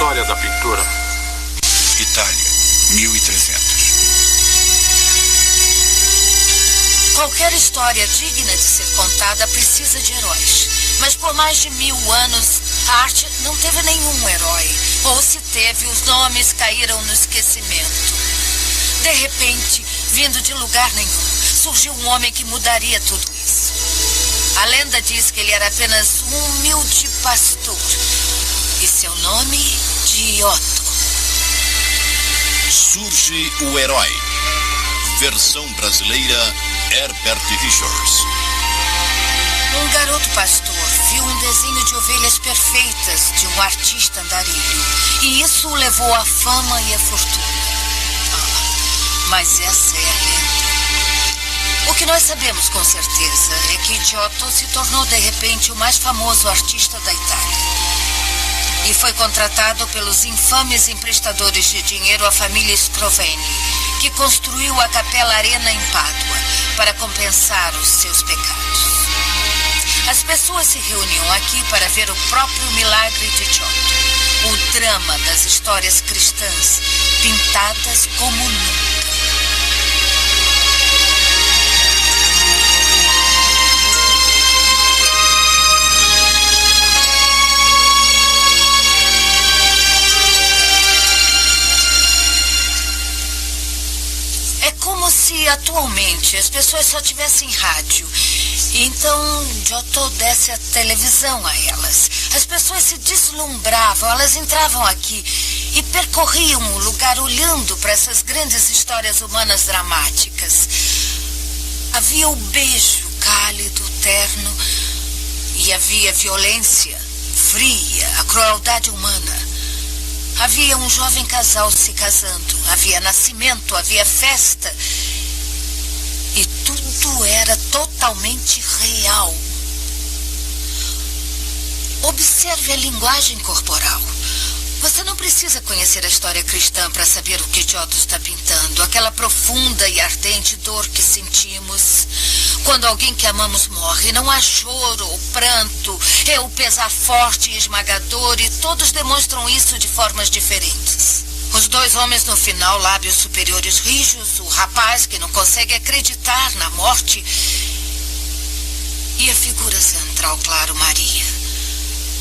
história da pintura? Itália, 1300. Qualquer história digna de ser contada precisa de heróis. Mas por mais de 1000 anos, a arte não teve nenhum herói. Ou se teve, os nomes caíram no esquecimento. De repente, vindo de lugar nenhum, surgiu um homem que mudaria tudo isso. A lenda diz que ele era apenas um humilde pastor. E seu nome, Giotto. Surge o herói. Versão brasileira, Herbert Richards. Um garoto pastor viu um desenho de ovelhas perfeitas de um artista andarilho. E isso o levou à fama e à fortuna. Mas essa é a lenda. O que nós sabemos com certeza é que Giotto se tornou de repente o mais famoso artista da Itália. E foi contratado pelos infames emprestadores de dinheiro à família Scroveni, que construiu a Capela Arena em Pádua para compensar os seus pecados. As pessoas se reuniam aqui para ver o próprio milagre de Giotto, o drama das histórias cristãs, pintadas como nunca. É como se atualmente as pessoas só tivessem rádio. Então Giotto desse a televisão a elas. As pessoas se deslumbravam, elas entravam aqui e percorriam o lugar olhando para essas grandes histórias humanas dramáticas. Havia o beijo cálido, terno, e havia violência fria, a crueldade humana. Havia um jovem casal se casando, havia nascimento, havia festa. E tudo era totalmente real. Observe a linguagem corporal. Você não precisa conhecer a história cristã para saber o que Giotto está pintando. Aquela profunda e ardente dor que sentimos quando alguém que amamos morre. Não há choro ou pranto. É o pesar forte e esmagador, e todos demonstram isso de formas diferentes. Os dois homens no final, lábios superiores rijos, o rapaz que não consegue acreditar na morte, e a figura central, claro, Maria.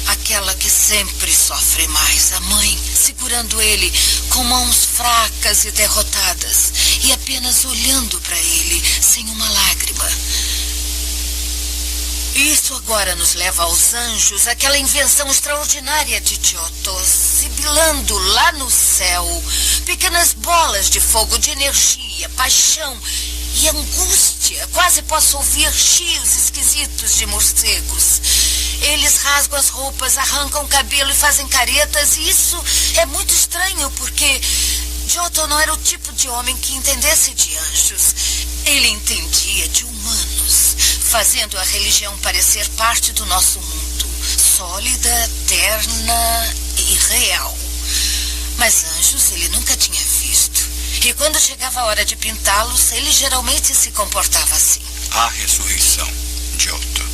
Aquela que sempre sofre mais, a mãe, segurando ele com mãos fracas e derrotadas, e apenas olhando para ele, sem uma lágrima. Isso agora nos leva aos anjos, aquela invenção extraordinária de Giotto, sibilando lá no céu, pequenas bolas de fogo, de energia, paixão e angústia. Quase posso ouvir chios esquisitos de morcegos. Eles rasgam as roupas, arrancam o cabelo e fazem caretas, e isso é muito estranho, porque Giotto não era o tipo de homem que entendesse de anjos. Ele entendia de humanos, fazendo a religião parecer parte do nosso mundo, sólida, terna e real. Mas anjos ele nunca tinha visto. E quando chegava a hora de pintá-los, ele geralmente se comportava assim. A ressurreição, Giotto.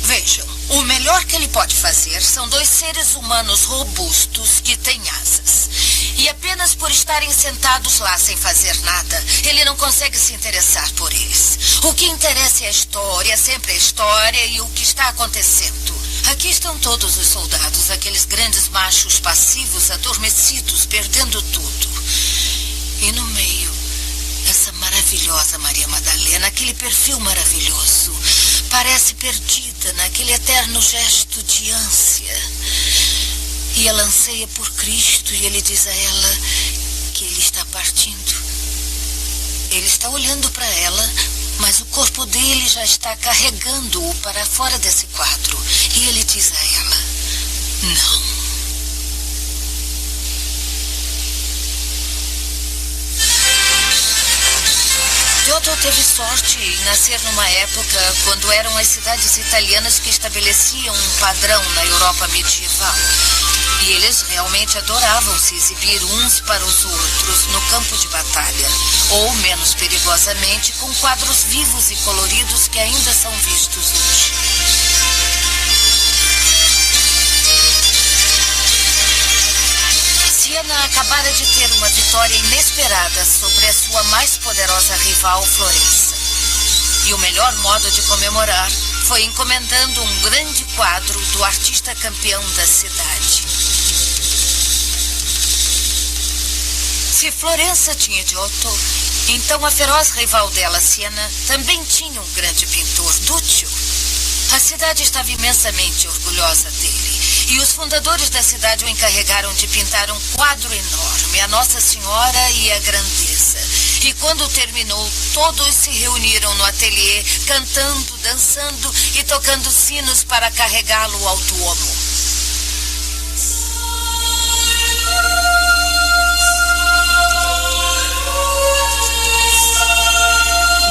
Vejam, o melhor que ele pode fazer são dois seres humanos robustos que têm asas. E apenas por estarem sentados lá sem fazer nada, ele não consegue se interessar por eles. O que interessa é a história, sempre a história e o que está acontecendo. Aqui estão todos os soldados, aqueles grandes machos passivos, adormecidos, perdendo tudo. E no meio, essa maravilhosa Maria Madalena, aquele perfil maravilhoso, parece perdida naquele eterno gesto de ânsia. E ela anseia por Cristo e ele diz a ela que ele está partindo. Ele está olhando para ela, mas o corpo dele já está carregando-o para fora desse quadro. E ele diz a ela: não. Giotto teve sorte em nascer numa época quando eram as cidades italianas que estabeleciam um padrão na Europa medieval. E eles realmente adoravam se exibir uns para os outros no campo de batalha, ou, menos perigosamente, com quadros vivos e coloridos que ainda são vistos hoje. Siena acabara de ter uma vitória inesperada sobre a sua mais poderosa rival, Florença. E o melhor modo de comemorar foi encomendando um grande quadro do artista campeão da cidade. Se Florença tinha Giotto, então a feroz rival dela, Siena, também tinha um grande pintor, Duccio. A cidade estava imensamente orgulhosa dele. E os fundadores da cidade o encarregaram de pintar um quadro enorme, a Nossa Senhora e a Grandeza. E quando terminou, todos se reuniram no ateliê, cantando, dançando e tocando sinos para carregá-lo ao Duomo.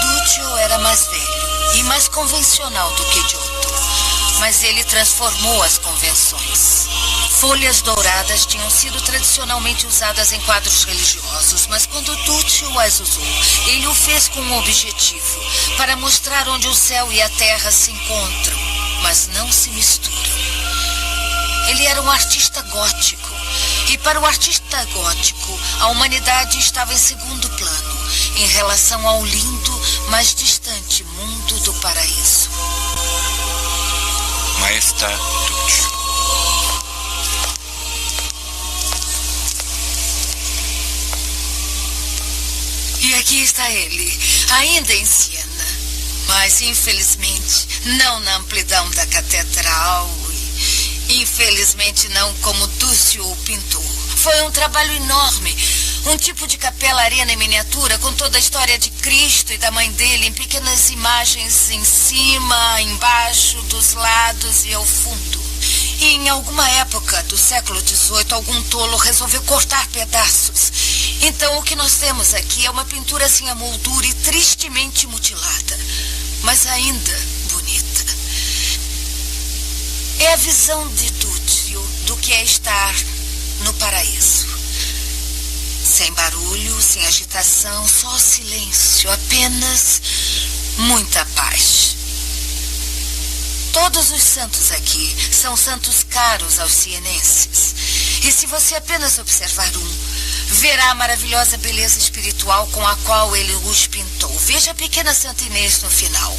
Duccio era mais velho e mais convencional do que Giotto. Mas ele transformou as convenções. Folhas douradas tinham sido tradicionalmente usadas em quadros religiosos, mas quando Duccio as usou, ele o fez com um objetivo, para mostrar onde o céu e a terra se encontram, mas não se misturam. Ele era um artista gótico, e para o artista gótico, a humanidade estava em segundo plano, em relação ao lindo, mas distante mundo do paraíso. Maestà Duccio. E aqui está ele, ainda em Siena, mas infelizmente não na amplidão da catedral e infelizmente não como Duccio o pintou. Foi um trabalho enorme, um tipo de capela arena em miniatura com toda a história de Cristo e da mãe dele em pequenas imagens em cima, embaixo, dos lados e ao fundo. E em alguma época do século XVIII, algum tolo resolveu cortar pedaços. Então o que nós temos aqui é uma pintura sem a moldura e tristemente mutilada, mas ainda bonita. É a visão de Duccio do que é estar no paraíso. Sem barulho, sem agitação, só silêncio, apenas muita paz. Todos os santos aqui são santos caros aos sienenses. E se você apenas observar um, verá a maravilhosa beleza espiritual com a qual ele os pintou. Veja a pequena Santa Inês no final.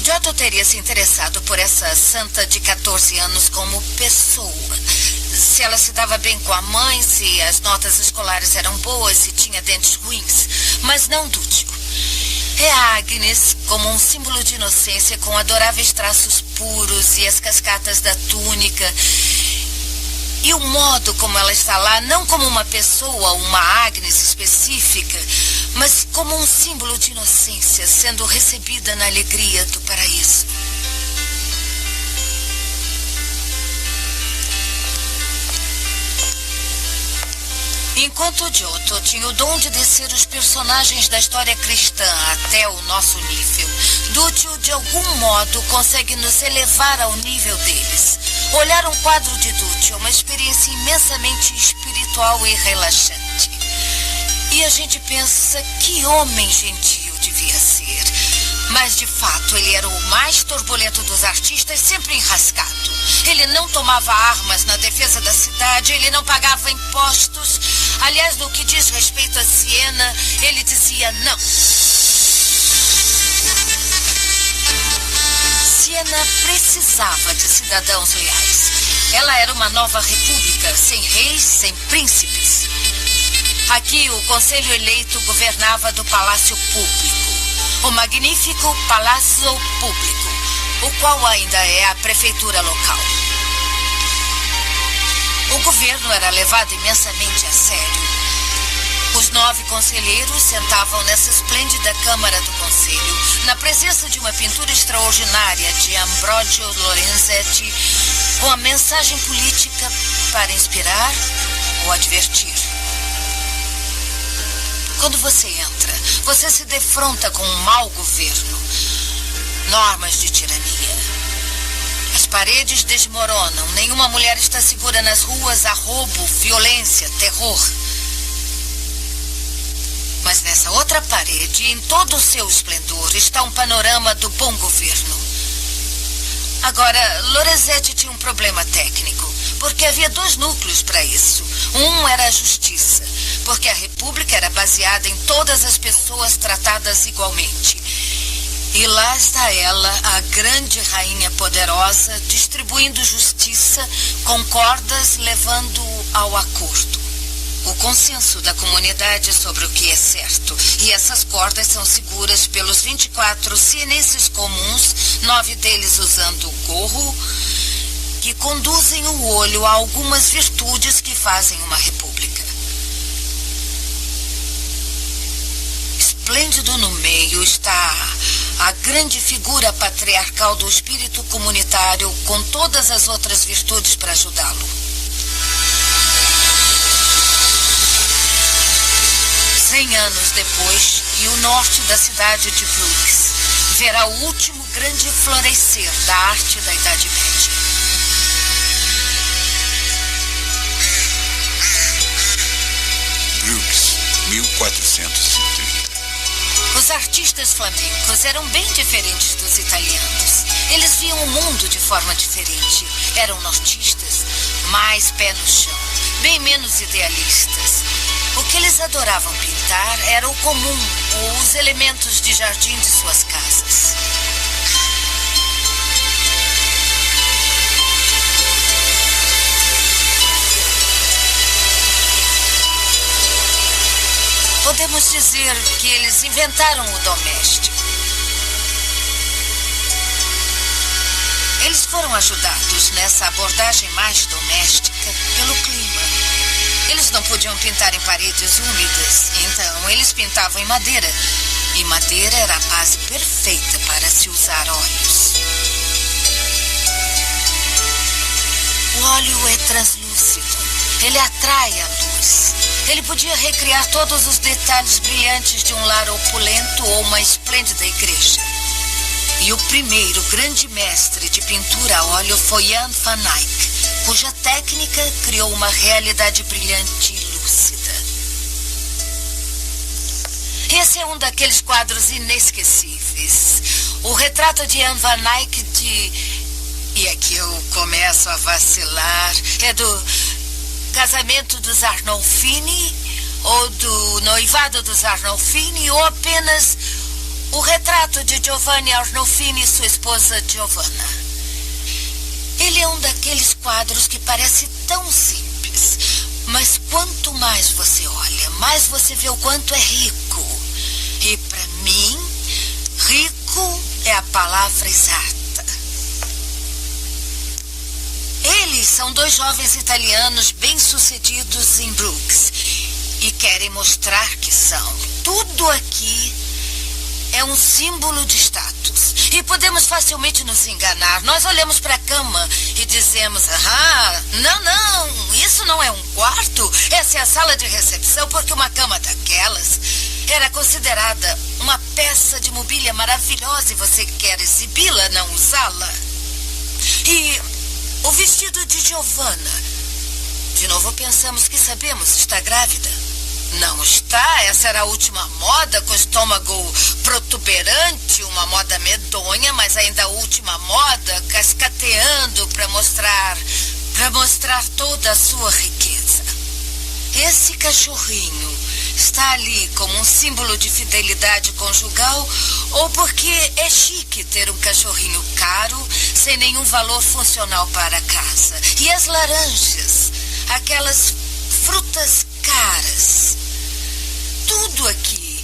Giotto teria se interessado por essa santa de 14 anos como pessoa. Se ela se dava bem com a mãe, se as notas escolares eram boas, se tinha dentes ruins. Mas não Duccio. É a Agnes como um símbolo de inocência com adoráveis traços puros e as cascatas da túnica. E o modo como ela está lá, não como uma pessoa, uma Agnes específica, mas como um símbolo de inocência sendo recebida na alegria do paraíso. Enquanto Giotto tinha o dom de descer os personagens da história cristã até o nosso nível, Duccio, de algum modo, consegue nos elevar ao nível deles. Olhar um quadro de Duccio é uma experiência imensamente espiritual e relaxante. E a gente pensa que homem gentil devia ser. Mas, de fato, ele era o mais turbulento dos artistas, sempre enrascado. Ele não tomava armas na defesa da cidade, ele não pagava impostos. Aliás, no que diz respeito a Siena, ele dizia não. Siena precisava de cidadãos leais. Ela era uma nova república, sem reis, sem príncipes. Aqui, o conselho eleito governava do Palácio Público, o magnífico Palazzo Público, o qual ainda é a prefeitura local. O governo era levado imensamente a sério. Os 9 conselheiros sentavam nessa esplêndida Câmara do Conselho, na presença de uma pintura extraordinária de Ambrogio Lorenzetti, com a mensagem política para inspirar ou advertir. Quando você entra, você se defronta com um mau governo, normas de tirania. As paredes desmoronam, nenhuma mulher está segura nas ruas, há roubo, violência, terror. Mas nessa outra parede, em todo o seu esplendor, está um panorama do bom governo. Agora, Lorenzetti tinha um problema técnico. porque havia dois núcleos para isso. Um era a justiça, porque a República era baseada em todas as pessoas tratadas igualmente. E lá está ela, a grande rainha poderosa, distribuindo justiça com cordas, levando ao acordo. O consenso da comunidade sobre o que é certo. E essas cordas são seguras pelos 24 sienenses comuns, 9 deles usando gorro, que conduzem o olho a algumas virtudes que fazem uma república. Esplêndido no meio está a grande figura patriarcal do espírito comunitário, com todas as outras virtudes para ajudá-lo. 100 anos depois, e o norte da cidade de Brooks verá o último grande florescer da arte da Idade Média. Brooks, 1430. Os artistas flamencos eram bem diferentes dos italianos. Eles viam o mundo de forma diferente. Eram nortistas, mais pé no chão, bem menos idealistas. O que eles adoravam pintar era o comum, os elementos de jardim de suas casas. Podemos dizer que eles inventaram o doméstico. Eles foram ajudados nessa abordagem mais doméstica pelo clima. Eles não podiam pintar em paredes úmidas, então eles pintavam em madeira. E madeira era a base perfeita para se usar óleos. O óleo é translúcido. Ele atrai a luz. Ele podia recriar todos os detalhes brilhantes de um lar opulento ou uma esplêndida igreja. E o primeiro grande mestre de pintura a óleo foi Jan van Eyck, cuja técnica criou uma realidade brilhante e lúcida. Esse é um daqueles quadros inesquecíveis. O retrato de Jan van Eyck de... E aqui eu começo a vacilar. É do casamento dos Arnolfini, ou do noivado dos Arnolfini, ou apenas o retrato de Giovanni Arnolfini e sua esposa Giovanna. Ele é um daqueles quadros que parece tão simples, mas quanto mais você olha, mais você vê o quanto é rico. E para mim, rico é a palavra exata. Eles são dois jovens italianos bem-sucedidos em Brooks e querem mostrar que são. Tudo aqui é um símbolo de status. E podemos facilmente nos enganar. Nós olhamos para a cama e dizemos: não, isso não é um quarto. Essa é a sala de recepção, porque uma cama daquelas era considerada uma peça de mobília maravilhosa e você quer exibi-la, não usá-la. E o vestido de Giovanna. De novo pensamos que sabemos, está grávida. Não está, essa era a última moda, com estômago protuberante, uma moda medonha, mas ainda a última moda, cascateando para mostrar toda a sua riqueza. Esse cachorrinho está ali como um símbolo de fidelidade conjugal ou porque é chique ter um cachorrinho caro sem nenhum valor funcional para a casa. E as laranjas, aquelas frutas caras. Tudo aqui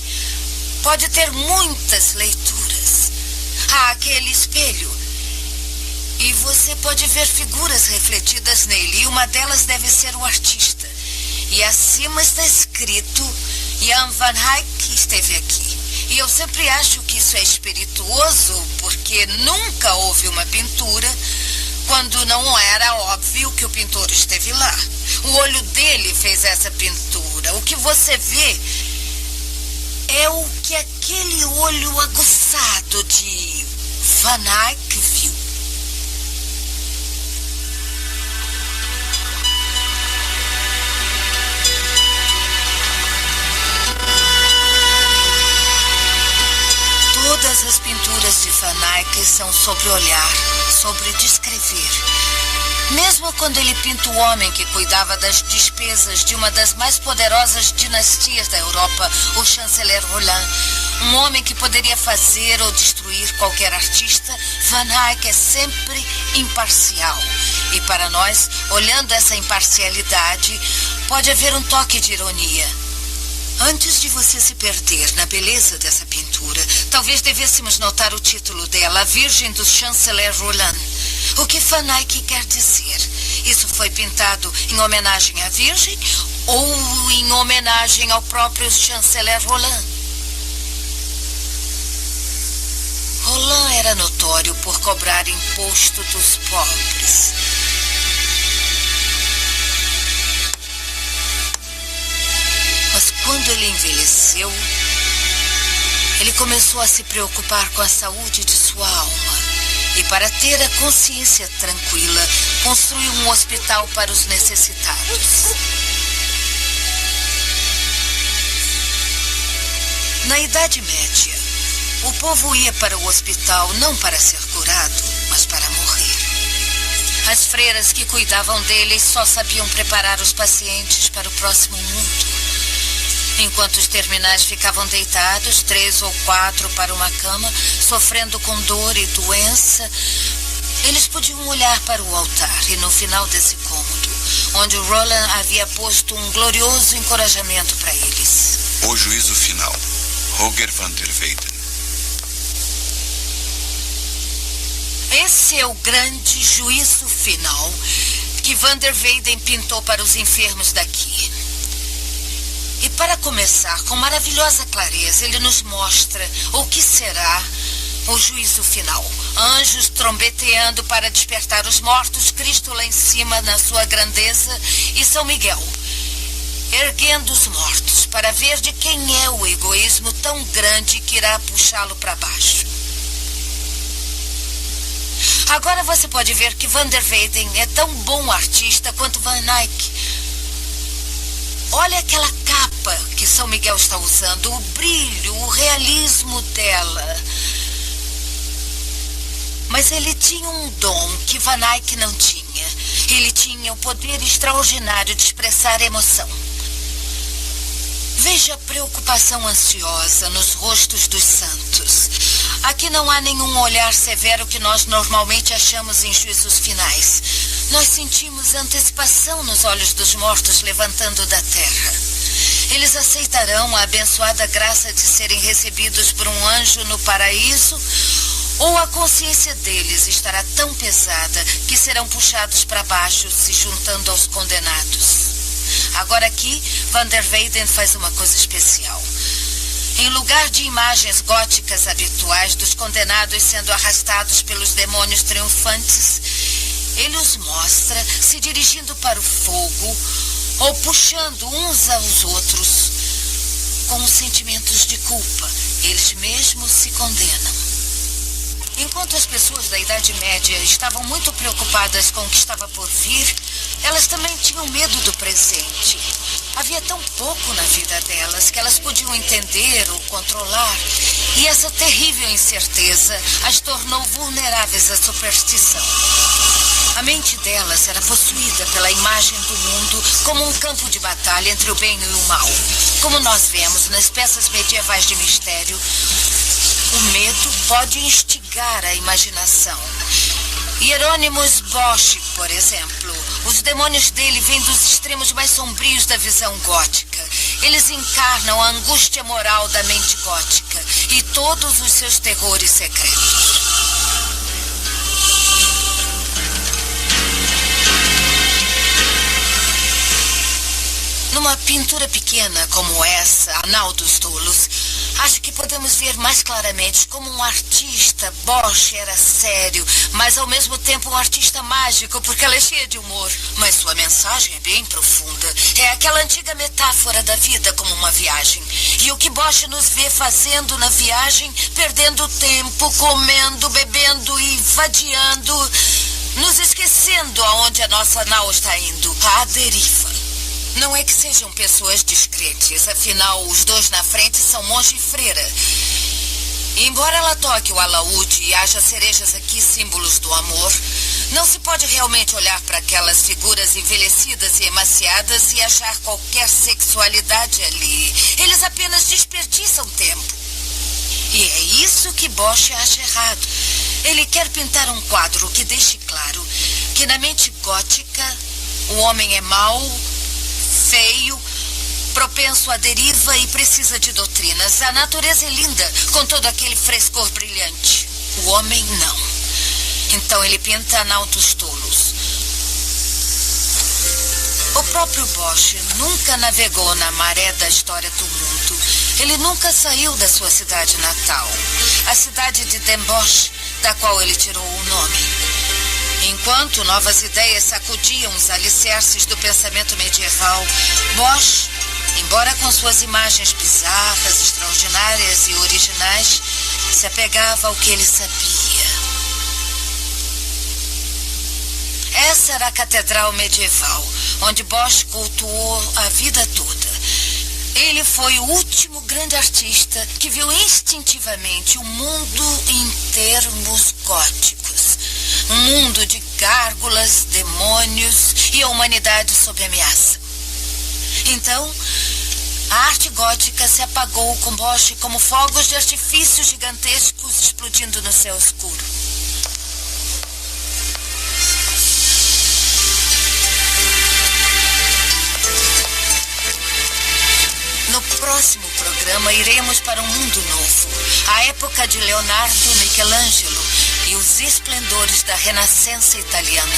pode ter muitas leituras. Há aquele espelho e você pode ver figuras refletidas nele, e uma delas deve ser o artista. E acima está escrito: Jan van Eyck esteve aqui. E eu sempre acho que isso é espirituoso, porque nunca houve uma pintura quando não era óbvio que o pintor esteve lá. O olho dele fez essa pintura. O que você vê é o que aquele olho aguçado de Van Eyck viu. Todas as pinturas de Van Eyck são sobre olhar, sobre descrever. Mesmo quando ele pinta o homem que cuidava das despesas de uma das mais poderosas dinastias da Europa, o chanceler Roland, um homem que poderia fazer ou destruir qualquer artista, Van Eyck é sempre imparcial. E para nós, olhando essa imparcialidade, pode haver um toque de ironia. Antes de você se perder na beleza dessa pintura, talvez devêssemos notar o título dela, A Virgem do Chanceler Roland. O que Van Eyck quer dizer? Isso foi pintado em homenagem à Virgem ou em homenagem ao próprio Chanceler Roland? Roland era notório por cobrar imposto dos pobres. Mas quando ele envelheceu, ele começou a se preocupar com a saúde de sua alma. E para ter a consciência tranquila, construiu um hospital para os necessitados. Na Idade Média, o povo ia para o hospital não para ser curado, mas para morrer. As freiras que cuidavam deles só sabiam preparar os pacientes para o próximo mundo. Enquanto os terminais ficavam deitados, 3 ou 4 para uma cama, sofrendo com dor e doença, eles podiam olhar para o altar e no final desse cômodo, onde o Roland havia posto um glorioso encorajamento para eles. O juízo final. Roger van der Weyden. Esse é o grande juízo final que Van der Weyden pintou para os enfermos daqui. E para começar, com maravilhosa clareza, ele nos mostra o que será o juízo final. Anjos trombeteando para despertar os mortos, Cristo lá em cima na sua grandeza e São Miguel erguendo os mortos para ver de quem é o egoísmo tão grande que irá puxá-lo para baixo. Agora você pode ver que Van der Weyden é tão bom artista quanto Van Eyck. Olha aquela capa que São Miguel está usando, o brilho, o realismo dela. Mas ele tinha um dom que Van Eyck não tinha. Ele tinha o poder extraordinário de expressar emoção. Veja a preocupação ansiosa nos rostos dos santos. Aqui não há nenhum olhar severo que nós normalmente achamos em juízos finais. Nós sentimos antecipação nos olhos dos mortos levantando da terra. Eles aceitarão a abençoada graça de serem recebidos por um anjo no paraíso, ou a consciência deles estará tão pesada que serão puxados para baixo, se juntando aos condenados. Agora aqui, Van der Weyden faz uma coisa especial. Em lugar de imagens góticas habituais dos condenados sendo arrastados pelos demônios triunfantes, ele os mostra se dirigindo para o fogo ou puxando uns aos outros com sentimentos de culpa. Eles mesmos se condenam. Enquanto as pessoas da Idade Média estavam muito preocupadas com o que estava por vir, elas também tinham medo do presente. Havia tão pouco na vida delas que elas podiam entender ou controlar, e essa terrível incerteza as tornou vulneráveis à superstição. A mente delas era possuída pela imagem do mundo como um campo de batalha entre o bem e o mal. Como nós vemos nas peças medievais de mistério, o medo pode instigar a imaginação. Hieronymus Bosch, por exemplo, os demônios dele vêm dos extremos mais sombrios da visão gótica. Eles encarnam a angústia moral da mente gótica e todos os seus terrores secretos. Numa pintura pequena como essa, A Nau dos Tolos, acho que podemos ver mais claramente como um artista. Bosch era sério, mas ao mesmo tempo um artista mágico, porque ela é cheia de humor. Mas sua mensagem é bem profunda. É aquela antiga metáfora da vida como uma viagem. E o que Bosch nos vê fazendo na viagem, perdendo tempo, comendo, bebendo e vadiando, nos esquecendo aonde a nossa nau está indo, à deriva. Não é que sejam pessoas descrentes, afinal, os dois na frente são monge e freira. E embora ela toque o alaúde e haja cerejas aqui, símbolos do amor, Não se pode realmente olhar para aquelas figuras envelhecidas e emaciadas e achar qualquer sexualidade ali. Eles apenas desperdiçam tempo. E é isso que Bosch acha errado. Ele quer pintar um quadro que deixe claro que na mente gótica o homem é mau, feio, propenso à deriva e precisa de doutrinas. A natureza é linda, com todo aquele frescor brilhante. O homem não. Então ele pinta anautos tolos. O próprio Bosch nunca navegou na maré da história do mundo. Ele nunca saiu da sua cidade natal, a cidade de Den Bosch, da qual ele tirou o nome. Enquanto novas ideias sacudiam os alicerces do pensamento medieval, Bosch, embora com suas imagens bizarras, extraordinárias e originais, se apegava ao que ele sabia. Essa era a catedral medieval, onde Bosch cultuou a vida toda. Ele foi o último grande artista que viu instintivamente o mundo em termos góticos. Um mundo de gárgulas, demônios e a humanidade sob ameaça. Então, a arte gótica se apagou com Bosch como fogos de artifício gigantescos explodindo no céu escuro. No próximo programa, iremos para um mundo novo, a época de Leonardo, Michelangelo e os esplendores da Renascença italiana.